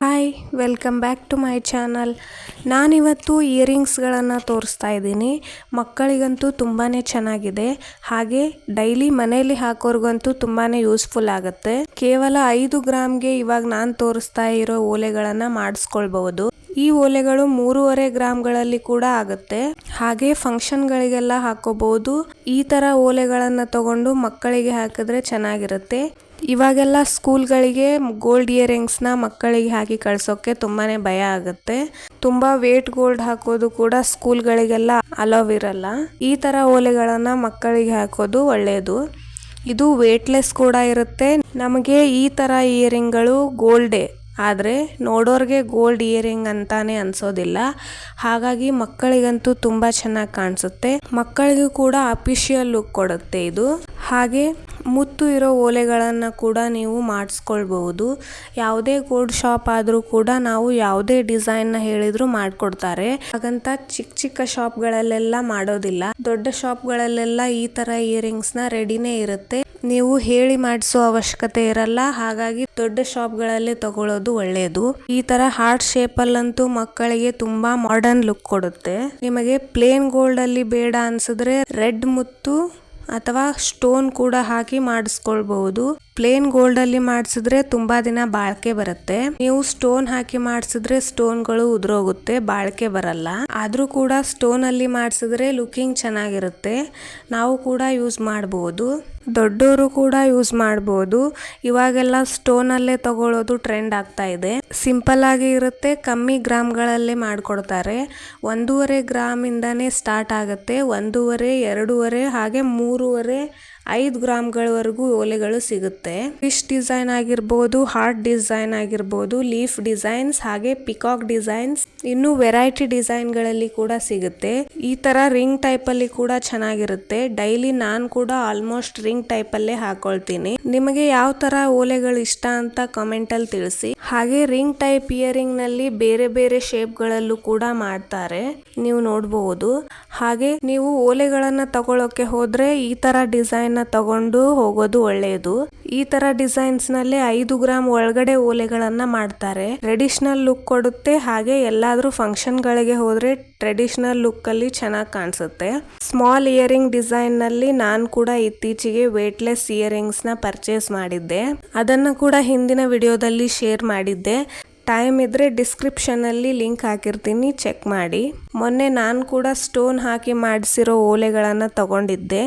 Hi, welcome back to my channel. ನಾನಿವತ್ತು ಇಯರಿಂಗ್ಸ್ಗಳನ್ನು ತೋರಿಸ್ತಾ ಇದ್ದೀನಿ. ಮಕ್ಕಳಿಗಂತೂ ತುಂಬಾ ಚೆನ್ನಾಗಿದೆ, ಹಾಗೆ ಡೈಲಿ ಮನೆಯಲ್ಲಿ ಹಾಕೋರ್ಗಂತೂ ತುಂಬಾ ಯೂಸ್ಫುಲ್ ಆಗುತ್ತೆ. ಕೇವಲ 5 ಗ್ರಾಮ್ಗೆ ಇವಾಗ ನಾನು ತೋರಿಸ್ತಾ ಇರೋ ಓಲೆಗಳನ್ನು ಮಾಡಿಸ್ಕೊಳ್ಬಹುದು. ಈ ಓಲೆಗಳು 3.5 ಗ್ರಾಮ್ಗಳಲ್ಲಿ ಕೂಡ ಆಗುತ್ತೆ. ಹಾಗೆ ಫಂಕ್ಷನ್ಗಳಿಗೆಲ್ಲ ಹಾಕೋಬಹುದು. ಈ ತರ ಓಲೆಗಳನ್ನು ತಗೊಂಡು ಮಕ್ಕಳಿಗೆ ಹಾಕಿದ್ರೆ ಚೆನ್ನಾಗಿರುತ್ತೆ. ಇವಾಗೆಲ್ಲ ಸ್ಕೂಲ್ಗಳಿಗೆ ಗೋಲ್ಡ್ ಇಯರಿಂಗ್ಸ್ನ ಮಕ್ಕಳಿಗೆ ಹಾಕಿ ಕಳ್ಸೋಕೆ ತುಂಬಾನೇ ಭಯ ಆಗುತ್ತೆ. ತುಂಬಾ ವೇಟ್ ಗೋಲ್ಡ್ ಹಾಕೋದು ಕೂಡ ಸ್ಕೂಲ್ಗಳಿಗೆಲ್ಲ ಅಲೋವ್ ಇರಲ್ಲ. ಈ ತರ ಓಲೆಗಳನ್ನ ಮಕ್ಕಳಿಗೆ ಹಾಕೋದು ಒಳ್ಳೆಯದು. ಇದು ವೇಟ್ಲೆಸ್ ಕೂಡ ಇರುತ್ತೆ. ನಮಗೆ ಈ ತರ ಇಯರಿಂಗ್ಗಳು ಗೋಲ್ಡೇ ಆದರೆ ನೋಡೋರ್ಗೆ ಗೋಲ್ಡ್ ಇಯರಿಂಗ್ ಅಂತಾನೆ ಅನ್ಸೋದಿಲ್ಲ. ಹಾಗಾಗಿ ಮಕ್ಕಳಿಗಂತೂ ತುಂಬಾ ಚೆನ್ನಾಗಿ ಕಾಣಿಸುತ್ತೆ. ಮಕ್ಕಳಿಗೂ ಕೂಡ ಅಫಿಷಿಯಲ್ ಲುಕ್ ಕೊಡುತ್ತೆ ಇದು. ಹಾಗೆ ಮುತ್ತು ಇರೋ ಓಲೆಗಳನ್ನು ಕೂಡ ನೀವು ಮಾಡಿಸ್ಕೊಳ್ಬಹುದು. ಯಾವುದೇ ಗೋಲ್ಡ್ ಶಾಪ್ ಆದರೂ ಕೂಡ ನಾವು ಯಾವುದೇ ಡಿಸೈನ್ನ ಹೇಳಿದ್ರು ಮಾಡಿಕೊಡ್ತಾರೆ. ಹಾಗಂತ ಚಿಕ್ಕ ಶಾಪ್ಗಳಲ್ಲೆಲ್ಲ ಮಾಡೋದಿಲ್ಲ. ದೊಡ್ಡ ಶಾಪ್ಗಳಲ್ಲೆಲ್ಲ ಈ ತರ ಇಯರಿಂಗ್ಸ್ನ ರೆಡಿನೇ ಇರುತ್ತೆ. ನೀವು ಹೇಳಿ ಮಾಡಿಸೋ ಅವಶ್ಯಕತೆ ಇರಲ್ಲ. ಹಾಗಾಗಿ ದೊಡ್ಡ ಶಾಪ್ಗಳಲ್ಲೇ ತಗೊಳ್ಳೋದು ಒಳ್ಳೆಯದು. ಈ ತರ ಹಾರ್ಟ್ ಶೇಪ್ ಅಲ್ಲಂತೂ ಮಕ್ಕಳಿಗೆ ತುಂಬಾ ಮಾಡರ್ನ್ ಲುಕ್ ಕೊಡುತ್ತೆ. ನಿಮಗೆ ಪ್ಲೇನ್ ಗೋಲ್ಡ್ ಅಲ್ಲಿ ಬೇಡ ಅನ್ಸಿದ್ರೆ ರೆಡ್ ಮುತ್ತು ಅಥವಾ ಸ್ಟೋನ್ ಕೂಡ ಹಾಕಿ ಮಾಡಿಸ್ಕೊಳ್ಬಹುದು. ಪ್ಲೇನ್ ಗೋಲ್ಡ್ ಅಲ್ಲಿ ಮಾಡಿಸಿದ್ರೆ ತುಂಬಾ ದಿನ ಬಾಳ್ಕೆ ಬರುತ್ತೆ. ನೀವು ಸ್ಟೋನ್ ಹಾಕಿ ಮಾಡಿಸಿದ್ರೆ ಸ್ಟೋನ್ಗಳು ಉದುರೋಗುತ್ತೆ, ಬಾಳ್ಕೆ ಬರಲ್ಲ. ಆದ್ರೂ ಕೂಡ ಸ್ಟೋನ್ ಅಲ್ಲಿ ಮಾಡಿಸಿದ್ರೆ ಲುಕಿಂಗ್ ಚೆನ್ನಾಗಿರುತ್ತೆ. ನಾವು ಕೂಡ ಯೂಸ್ ಮಾಡಬಹುದು, ದೊಡ್ಡವರು ಕೂಡ ಯೂಸ್ ಮಾಡಬಹುದು. ಇವಾಗೆಲ್ಲ ಸ್ಟೋನ್ ಅಲ್ಲೇ ತಗೊಳ್ಳೋದು ಟ್ರೆಂಡ್ ಆಗ್ತಾ ಇದೆ. ಸಿಂಪಲ್ ಆಗಿ ಇರುತ್ತೆ, ಕಮ್ಮಿ ಗ್ರಾಮ್ಗಳಲ್ಲೇ ಮಾಡ್ಕೊಡ್ತಾರೆ. 1.5 ಗ್ರಾಮ್ ಇಂದಾನೇ ಸ್ಟಾರ್ಟ್ ಆಗುತ್ತೆ. 1.5, 2.5 ಹಾಗೆ 3.5, 5 ಗ್ರಾಮ್ಗಳವರೆಗೂ ಓಲೆಗಳು ಸಿಗುತ್ತೆ. ಫಿಶ್ ಡಿಸೈನ್ ಆಗಿರ್ಬೋದು, ಹಾರ್ಟ್ ಡಿಸೈನ್ ಆಗಿರ್ಬೋದು, ಲೀಫ್ ಡಿಸೈನ್ಸ್ ಹಾಗೆ ಪಿಕಾಕ್ ಡಿಸೈನ್ಸ್, ಇನ್ನು ವೆರೈಟಿ ಡಿಸೈನ್ಗಳಲ್ಲಿ ಕೂಡ ಸಿಗುತ್ತೆ. ಈ ತರ ರಿಂಗ್ ಟೈಪ್ ಅಲ್ಲಿ ಕೂಡ ಚೆನ್ನಾಗಿರುತ್ತೆ. ಡೈಲಿ ನಾನು ಕೂಡ ಆಲ್ಮೋಸ್ಟ್ ರಿಂಗ್ ಟೈಪ್ ಅಲ್ಲೇ ಹಾಕೊಳ್ತೀನಿ. ನಿಮಗೆ ಯಾವ ತರ ಓಲೆಗಳು ಇಷ್ಟ ಅಂತ ಕಮೆಂಟ್ ಅಲ್ಲಿ ತಿಳಿಸಿ. ಹಾಗೆ ರಿಂಗ್ ಟೈಪ್ ಇಯರಿಂಗ್ ನಲ್ಲಿ ಬೇರೆ ಬೇರೆ ಶೇಪ್ ಗಳಲ್ಲೂ ಕೂಡ ಮಾಡ್ತಾರೆ, ನೀವು ನೋಡಬಹುದು. ಹಾಗೆ ನೀವು ಓಲೆಗಳನ್ನ ತಗೊಳ್ಳೋಕೆ ಹೋದ್ರೆ ಈ ತರ ಡಿಸೈನ್ ತಗೊಂಡು ಹೋಗೋದು ಒಳ್ಳೆಯದು. ಈ ತರ ಡಿಸೈನ್ಸ್ ನಲ್ಲಿ 5 ಗ್ರಾಮ್ ಒಳಗಡೆ ಓಲೆಗಳನ್ನ ಮಾಡ್ತಾರೆ. ಟ್ರೆಡಿಷನಲ್ ಲುಕ್ ಕೊಡುತ್ತೆ. ಹಾಗೆ ಎಲ್ಲಾದ್ರೂ ಫಂಕ್ಷನ್ ಗಳಿಗೆ ಹೋದ್ರೆ ಟ್ರೆಡಿಷನಲ್ ಲುಕ್ ಅಲ್ಲಿ ಚೆನ್ನಾಗಿ ಕಾಣಿಸುತ್ತೆ. ಸ್ಮಾಲ್ ಇಯರಿಂಗ್ ಡಿಸೈನ್ ನಲ್ಲಿ ನಾನು ಕೂಡ ಇತ್ತೀಚೆಗೆ ವೇಟ್ಲೆಸ್ ಇಯರಿಂಗ್ಸ್ ನ ಪರ್ಚೇಸ್ ಮಾಡಿದ್ದೆ. ಅದನ್ನು ಕೂಡ ಹಿಂದಿನ ವಿಡಿಯೋದಲ್ಲಿ ಶೇರ್ ಮಾಡಿದ್ದೆ. ಟೈಮ್ ಇದ್ರೆ ಡಿಸ್ಕ್ರಿಪ್ಷನ್ ಅಲ್ಲಿ ಲಿಂಕ್ ಹಾಕಿರ್ತೀನಿ, ಚೆಕ್ ಮಾಡಿ. ಮೊನ್ನೆ ನಾನು ಕೂಡ ಸ್ಟೋನ್ ಹಾಕಿ ಮಾಡಿಸಿರೋ ಓಲೆಗಳನ್ನು ತಗೊಂಡಿದ್ದೆ.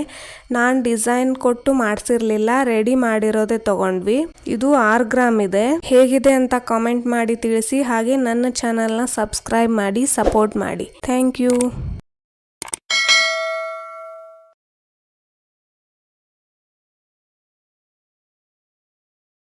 ನಾನು ಡಿಸೈನ್ ಕೊಟ್ಟು ಮಾಡಿಸಿರ್ಲಿಲ್ಲ, ರೆಡಿ ಮಾಡಿರೋದೇ ತಗೊಂಡ್ವಿ. ಇದು 6 ಗ್ರಾಮ್ ಇದೆ. ಹೇಗಿದೆ ಅಂತ ಕಾಮೆಂಟ್ ಮಾಡಿ ತಿಳಿಸಿ. ಹಾಗೆ ನನ್ನ ಚಾನಲ್ನ ಸಬ್ಸ್ಕ್ರೈಬ್ ಮಾಡಿ ಸಪೋರ್ಟ್ ಮಾಡಿ. Thank you.